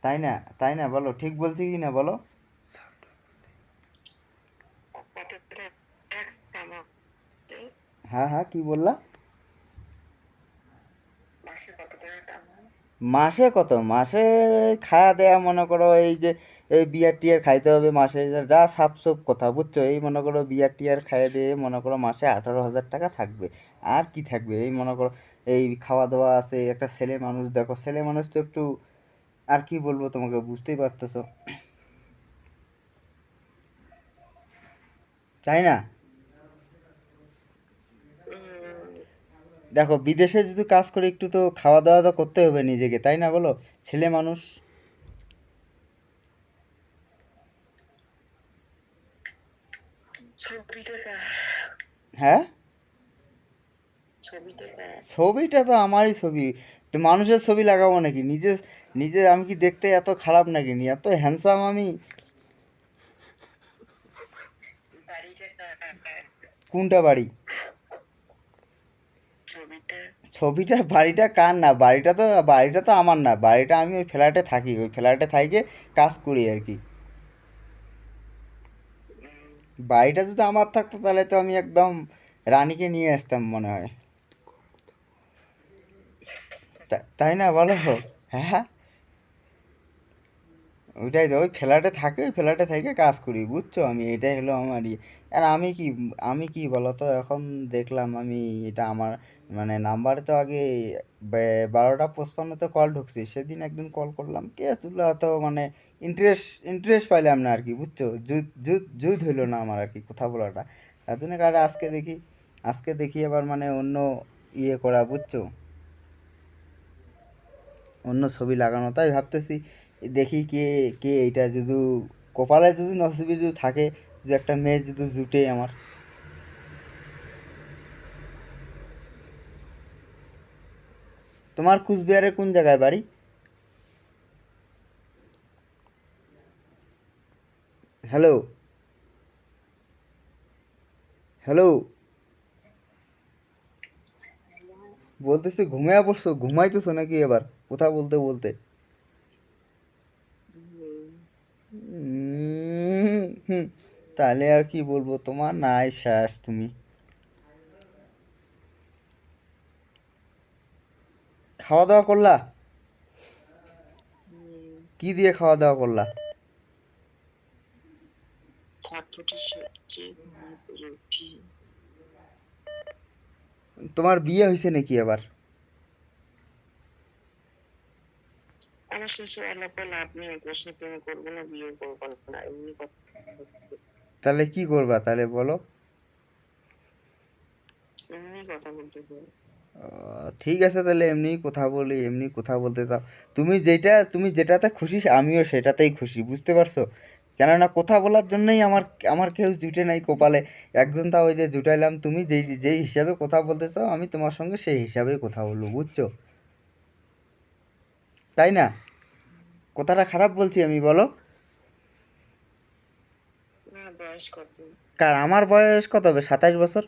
তাই না? তাই না, বলো ঠিক বলছি কি না বলো? হ্যাঁ হ্যাঁ, কি বললা? মাসে কত? মাসে খাওয়া দেয়া মনে করো, এই যে এই বিয়ার টিয়ার খাইতে হবে মাসে, যা সাপ সুপ কথা বুঝছো, এই মনে করো বিয়ার টিয়ার খাইয়ে দিয়ে মনে করো মাসে 18,000 টাকা থাকবে। আর কি থাকবে, এই মনে করো এই খাওয়া দাওয়া আছে, একটা ছেলে মানুষ, দেখো ছেলে মানুষ তো একটু, আর কি বলবো তোমাকে, বুঝতেই পারতেছো, তাই না? দেখো বিদেশে যদি কাজ করে একটু তো খাওয়া দাওয়া তো করতে হবে নিজেকে, তাই না বলো? ছেলে মানুষ। হ্যাঁ, ছবিটা তো আমারই ছবি। তো মানুষের ছবি লাগাবো নাকি? নিজে নিজে আমি কি দেখতে এত খারাপ নাকি, নি এত হ্যান্ডসাম আমি? কোনটা বাড়ি? ছবিটা বাড়িটা কার না? বাড়িটা তো আমার না, বাড়িটা আমি ওই ফ্ল্যাটে থাকি, ওই ফ্ল্যাটে থাইকে কাজ করি আর কি। বাড়িটা যদি আমার থাকতো তাহলে তো আমি একদম রানীকে নিয়ে আসতাম মনে হয়। তাই না বলো? হ্যাঁ, ওইটাই তো, ওই ফ্ল্যাটে থাকে, ওই ফ্ল্যাটে থেকে কাজ করি বুঝছো, আমি এটাই হলো আমার ইয়ে। আর আমি কি বলতো, এখন দেখলাম আমি, এটা আমার মানে নাম্বারে তো আগে 12টা 55-তে কল ঢুকছি, সেদিন একদিন কল করলাম, কে তুলো তো মানে ইন্টারেস্ট পাইলাম না আর কি বুঝছো, জুত জুত জুত হইলো না আমার আর কি কথা বলাটা। তার জন্য কারে আজকে দেখি আবার মানে অন্য ইয়ে করা বুঝছো, অন্য ছবি লাগানো, তাই ভাবতেছি দেখি কে কে এইটা যদি কপালে যদি নসিবে যদি থাকে, যে একটা মেয়ে যদি জুটে আমার। তোমার কুচবিহারের কোন জায়গায় বাড়ি? হ্যালো, হ্যালো, বলতেছি ঘুমিয়ে পড়ছো, ঘুমাইতেছো নাকি এবার কথা বলতে বলতে? হুম, তাহলে আর কি বলবো, তোমার নাই শেষ তুমি। খাওয়া দাওয়া করলা? কি দিয়ে খাওয়া দাওয়া করলা? তোমার বিয়ে হয়েছে নাকি আবার? তাহলে কি করবা তাহলে বলো? ঠিক আছে, তাহলে এমনি কথা বলি, এমনি কথা বলতে চাও, তুমি যেটাতে খুশি আমিও সেটাতেই খুশি, বুঝতে পারছো? কেননা কথা বলার জন্যই আমার আমার কেউ জুটে নাই কপালে। একজন তা ওই যে জুটাইলাম, তুমি যেই যেই হিসাবে কথা বলতে চাও আমি তোমার সঙ্গে সেই হিসাবেই কথা বলবো বুঝছো, তাই না? কথাটা খারাপ বলছি আমি বলো? কার আমার বয়স কত হবে, 27 বছর।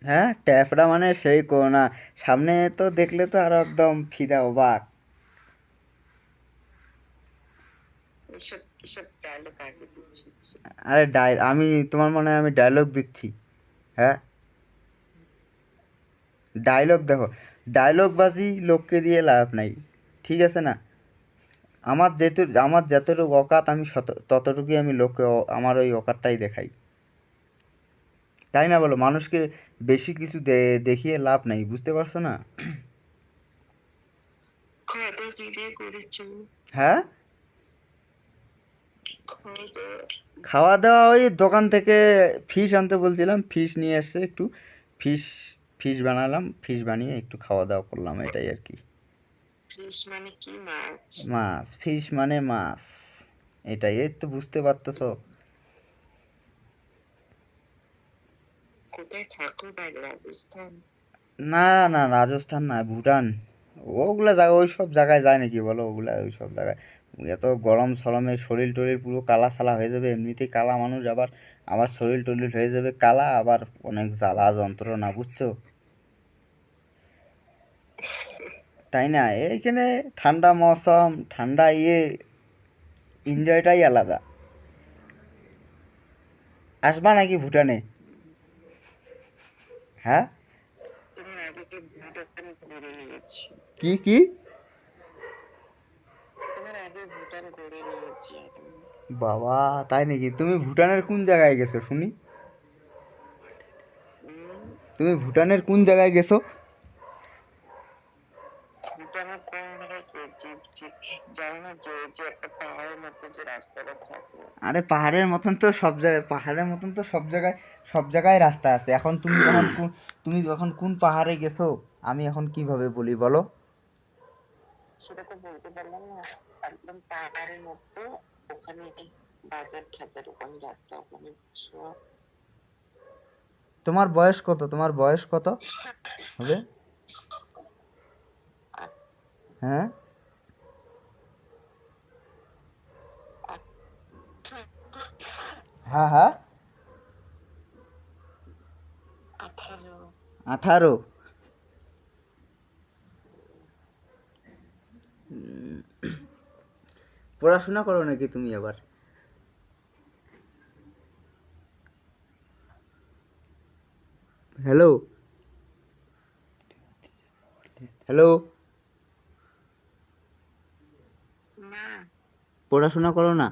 হ্যাঁ, ট্যাপরা মানে সেই করোনা, সামনে তো দেখলে তো আরো একদম ফিদা অবাক। আরে আমি তোমার মনে হয় আমি ডায়লগ দিচ্ছি? হ্যাঁ, ডায়লগ দেখো, ডায়লগ বাজি লোককে দিয়ে লাভ নাই, ঠিক আছে না? আমার যতটুকু অকাত আমি ততটুকুই আমি লোককে আমার ওই অকাতটাই দেখাই, তাই না বলো? মানুষকে বেশি কিছু দেখিয়ে লাভ নাই, বুঝতে পারছো না? হ্যাঁ, খাওয়া দাওয়া ওই দোকান থেকে ফিশ আনতে বলছিলাম, ফিশ নিয়ে এসে একটু ফিশ ফিশ বানালাম, ফিশ বানিয়ে একটু খাওয়া দাওয়া করলাম, এটাই আর কি। মাছ, ফিশ মানে মাছ, এটাই, এই তো বুঝতে পারতেছো? না না, রাজস্থান না, ভুটান। ওগুলা জায়গা, ওই সব জায়গায় যায় নাকি বলো, ওগুলা ওই সব জায়গায় এত গরম সরমে শরীর টরীর পুরো কালা সালা হয়ে যাবে, এমনিতেই কালা মানুষ, আবার আবার শরীর টরীর হয়ে যাবে কালা, আবার অনেক জ্বালা যন্ত্রণা বুঝছো, তাই না? এইখানে ঠান্ডা মৌসুম, ঠান্ডা এনজয়টাই আলাদা। আসবা নাকি ভুটানে? হ্যাঁ? তোমার আগে তো ভুটান ঘুরে নিয়েছি। কি? তোমার আগে ভুটান ঘুরে নিয়েছি আমি। বাবা, তাই নাকি? তুমি ভুটানের কোন জায়গায় গেছো শুনি? উম, তুমি ভুটানের কোন জায়গায় গেছো? ভুটানের কোন জায়গায় গেছি জানো না, যে একটা পাহাড়ের মধ্যে যে রাস্তাটা থাকে। আরে পাহাড়ের মতন তো সব জায়গায় রাস্তা আছে। এখন তুমি এখন কোন পাহাড়ে গেছো? আমি এখন কিভাবে বলি বলো? সেটা তো বলতে পারলাম না। একদম পাহাড়ের মধ্যে, ওখানে বাজার ঠাজার, ওখানে রাস্তা, ওখানে বুঝছো। তোমার বয়স কত হবে? আ- হ্যাঁ? আ- হ্যাঁ, হ্যাঁ। 18। 18। উম, পড়াশোনা করো নাকি তুমি আবার? হ্যালো? হ্যালো? না, পড়াশোনা করো না?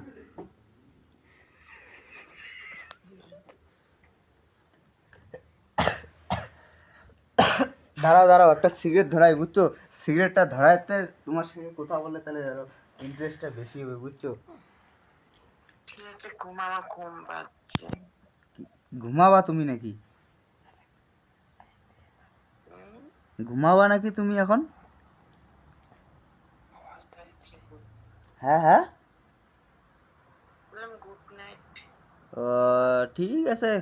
দাঁড়াও, একটা সিগারেট ধরাই, বুঝছো? সিগারেটটা ধরাইতে তোমার সঙ্গে কথা বললে তাহলে আরো ইন্টারেস্টটা বেশি হবে, বুঝছো? ঠিক আছে, ঘুমাও, ঘুম পাচ্ছে। ঘুমাবা তুমি নাকি? উম, ঘুমাবা নাকি তুমি এখন? হ্যাঁ, হ্যাঁ। বললাম গুড নাইট। ও, ঠিক আছে।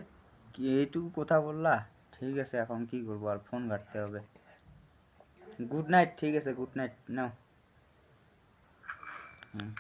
এইটুকু কথা বললা। ঠিক আছে, এখন কি করবো, আর ফোন ঘাটতে হবে। গুড নাইট, ঠিক আছে, গুড নাইট নাও। হুম।